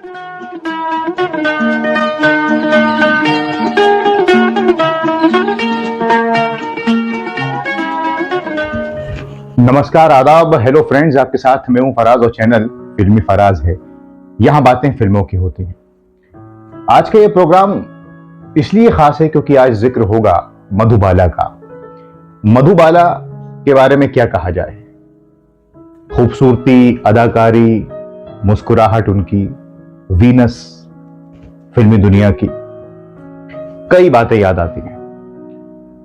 नमस्कार, आदाब, hello friends. आपके साथ मैं हूं फराज और चैनल फिल्मी फराज है। यहां बातें फिल्मों की होती हैं। आज का ये प्रोग्राम इसलिए खास है क्योंकि आज जिक्र होगा मधुबाला का। मधुबाला के बारे में क्या कहा जाए। खूबसूरती, अदाकारी, मुस्कुराहट उनकी, वीनस, फिल्मी दुनिया की कई बातें याद आती हैं।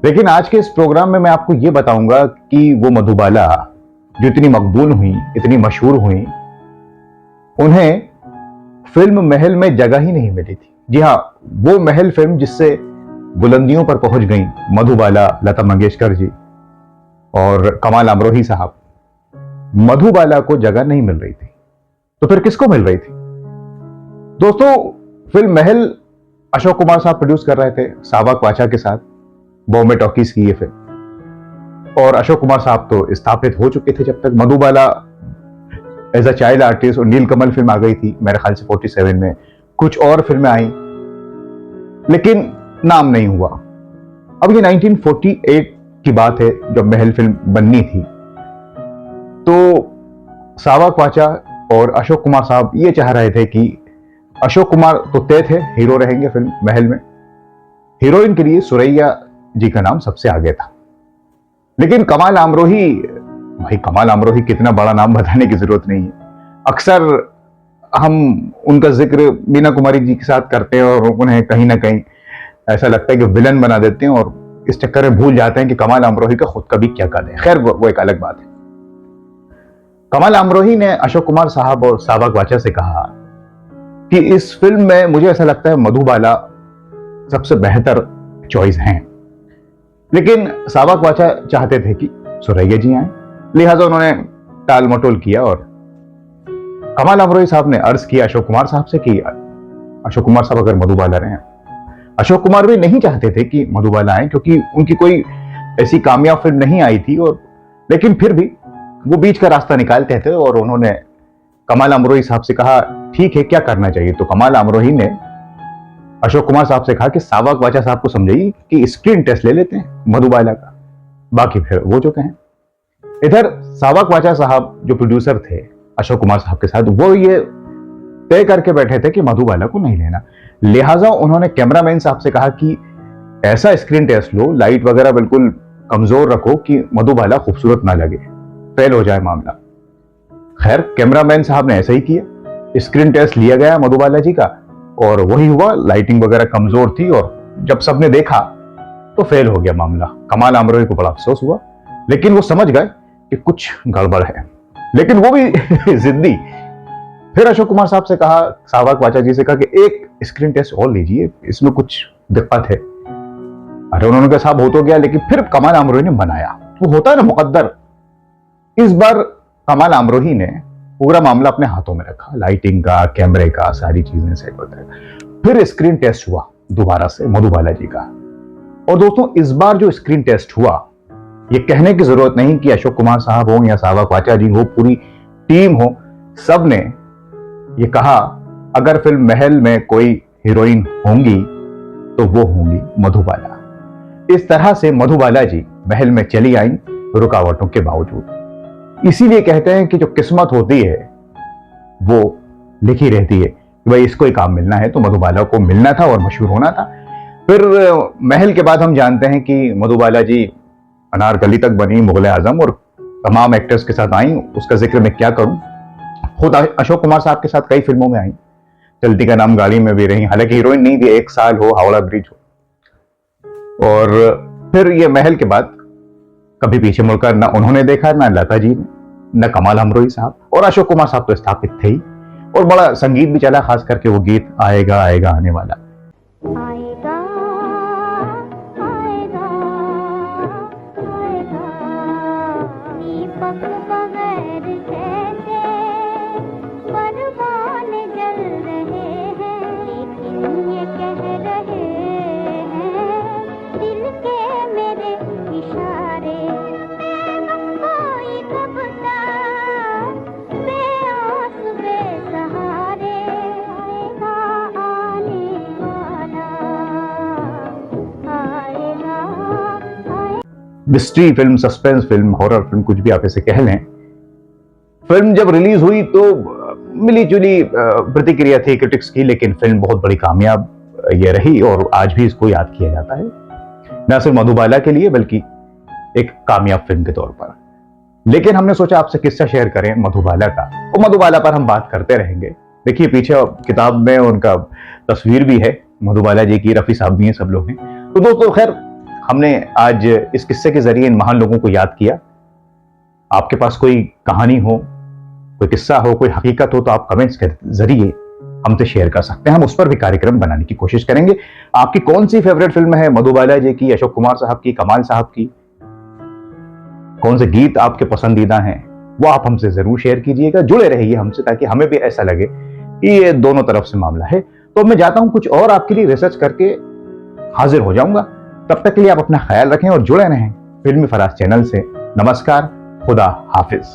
लेकिन आज के इस प्रोग्राम में मैं आपको यह बताऊंगा कि वो मधुबाला जो इतनी मकबूल हुई, इतनी मशहूर हुई, उन्हें फिल्म महल में जगह ही नहीं मिली थी। जी हां, वो महल फिल्म जिससे बुलंदियों पर पहुंच गई मधुबाला, लता मंगेशकर जी और कमाल अमरोही साहब। मधुबाला को जगह नहीं मिल रही थी, तो फिर किसको मिल रही थी? दोस्तों, फिल्म महल अशोक कुमार साहब प्रोड्यूस कर रहे थे सावा क्वाचा के साथ। बॉम्बे टॉकीज की ये फिल्म, और अशोक कुमार साहब तो स्थापित हो चुके थे जब तक। Madhubala as a child artist, और नीलकमल फिल्म आ गई थी मेरे ख्याल से 47 में। कुछ और फिल्में आई लेकिन नाम नहीं हुआ। अब ये 1948 की बात है जब महल फिल्म बननी थी। तो सावा क्वाचा और अशोक कुमार साहब ये चाह रहे थे कि अशोक कुमार तो तय थे हीरो रहेंगे फिल्म महल में। हीरोइन के लिए सुरैया जी का नाम सबसे आगे था। लेकिन कमाल अमरोही, भाई कमाल अमरोही कितना बड़ा नाम, बताने की जरूरत नहीं है। अक्सर हम उनका जिक्र मीना कुमारी जी के साथ करते हैं और उन्हें कहीं ना कहीं ऐसा लगता है कि विलन बना देते हैं, और इस चक्कर में भूल जाते हैं कि कमाल अमरोही का खुद का भी क्या कद है। खैर, वो एक अलग बात है। कमाल अमरोही ने अशोक कुमार साहब और सावा क्वाचा से कहा कि इस फिल्म में मुझे ऐसा लगता है मधुबाला सबसे बेहतर चॉइस हैं। लेकिन सावा क्वाचा चाहते थे कि सुरैया जी आए, लिहाजा उन्होंने टाल मटोल किया और कमाल अमरोही साहब ने अर्ज किया अशोक कुमार साहब से कि अशोक कुमार साहब अगर मधुबाला रहे। अशोक कुमार भी नहीं चाहते थे कि मधुबाला आए क्योंकि उनकी कोई ऐसी कामयाब फिल्म नहीं आई थी, और लेकिन फिर भी वो बीच का रास्ता निकालते थे और उन्होंने कमाल अमरोही साहब से कहा ठीक है, क्या करना चाहिए। तो कमाल अमरोही ने अशोक कुमार साहब से कहा कि सावा क्वाचा साहब को समझाइए कि स्क्रीन टेस्ट ले लेते हैं मधुबाला का, बाकी फिर वो जो कहें। इधर सावा क्वाचा साहब जो प्रोड्यूसर थे अशोक कुमार साहब के साथ, वो ये तय करके बैठे थे कि मधुबाला को नहीं लेना। लिहाजा उन्होंने कैमरामैन साहब से कहा कि ऐसा स्क्रीन टेस्ट लो, लाइट वगैरह बिल्कुल कमजोर रखो कि मधुबाला खूबसूरत ना लगे, फेल हो जाए मामला। खैर, कैमरामैन साहब ने ऐसा ही किया। स्क्रीन टेस्ट लिया गया मधुबाला जी का और वही हुआ। लाइटिंग वगैरह कमजोर थी और जब सबने देखा तो फेल हो गया मामला। कमाल अमरोही को बड़ा अफसोस हुआ, लेकिन वो समझ गए कि कुछ गड़बड़ है, लेकिन वो भी जिद्दी। फिर अशोक कुमार साहब से कहा, सावा क्वाचा जी से कहा कि एक स्क्रीन टेस्ट और लीजिए, इसमें कुछ दिक्कत है। अरे उन्होंने कहा साहब हो तो गया, लेकिन फिर कमाल अमरोही ने बनाया। वो होता है ना मुकद्दर। इस बार कमाल अमरोही ने पूरा मामला अपने हाथों में रखा, लाइटिंग का, कैमरे का, सारी चीजें सेट होता है। फिर स्क्रीन टेस्ट हुआ दोबारा से मधुबाला जी का। और दोस्तों, इस बार जो स्क्रीन टेस्ट हुआ, ये कहने की जरूरत नहीं कि अशोक कुमार साहब हो या सावा क्वाचा जी हो, पूरी टीम हो, सब ने ये कहा अगर फिल्म महल में कोई हीरोइन होंगी तो वो होंगी मधुबाला। इस तरह से मधुबाला जी महल में चली आई रुकावटों के बावजूद। इसीलिए कहते हैं कि जो किस्मत होती है वो लिखी रहती है कि भाई इसको ही काम मिलना है, तो मधुबाला को मिलना था और मशहूर होना था। फिर महल के बाद हम जानते हैं कि मधुबाला जी अनारकली तक बनी, मुगल आजम, और तमाम एक्टर्स के साथ आई। उसका जिक्र मैं क्या करूं। खुद अशोक कुमार साहब के साथ कई फिल्मों में आई, चलती का नाम गाड़ी में भी रही, हालांकि हीरोइन नहीं थी। एक साल हो, हावड़ा ब्रिज हो। और फिर ये महल के बाद कभी पीछे मुड़कर ना उन्होंने देखा, ना लता जी ने, न कमाल अमरोही साहब। और अशोक कुमार साहब तो स्थापित थे ही, और बड़ा संगीत भी चला, खास करके वो गीत आएगा आएगा आने वाला। आएगा, आएगा, आएगा, दीपक बगैर कैसे परवान जल रहे हैं, लेकिन ये कह रहे हैं दिल के मेरे इशारे। कोई कब तक बेआस बेसहारे mystery film, suspense film, horror film, कुछ भी आप इसे कह लें। फिल्म जब रिलीज हुई तो मिली जुली प्रतिक्रिया थी क्रिटिक्स की, लेकिन फिल्म बहुत बड़ी कामयाब ये रही और आज भी इसको याद किया जाता है, न सिर्फ मधुबाला के लिए बल्कि एक कामयाब फिल्म के तौर पर। लेकिन हमने सोचा आपसे किस्सा शेयर करें मधुबाला का, और मधुबाला पर हम बात करते रहेंगे। देखिए पीछे किताब में उनका तस्वीर भी है मधुबाला जी की, रफी साहब भी हैं, सब लोग हैं। तो दोस्तों खैर, हमने आज इस किस्से के जरिए इन महान लोगों को याद किया। आपके पास कोई कहानी हो, कोई किस्सा हो, कोई हकीकत हो, तो आप कमेंट्स के जरिए हमसे शेयर कर सकते हैं। हम उस पर भी कार्यक्रम बनाने की कोशिश करेंगे। आपकी कौन सी फेवरेट फिल्म है, मधुबाला जी की, अशोक कुमार साहब की, कमाल साहब की? कौन से गीत आपके पसंदीदा हैं, वो आप हमसे जरूर शेयर कीजिएगा। जुड़े रहिए हमसे ताकि हमें भी ऐसा लगे कि ये दोनों तरफ से मामला है। तो मैं जाता हूं, कुछ और आपके लिए रिसर्च करके हाजिर हो जाऊंगा। तब तक के लिए आप अपना ख्याल रखें और जुड़े रहें फिल्मी फराज चैनल से। नमस्कार, खुदा हाफिज।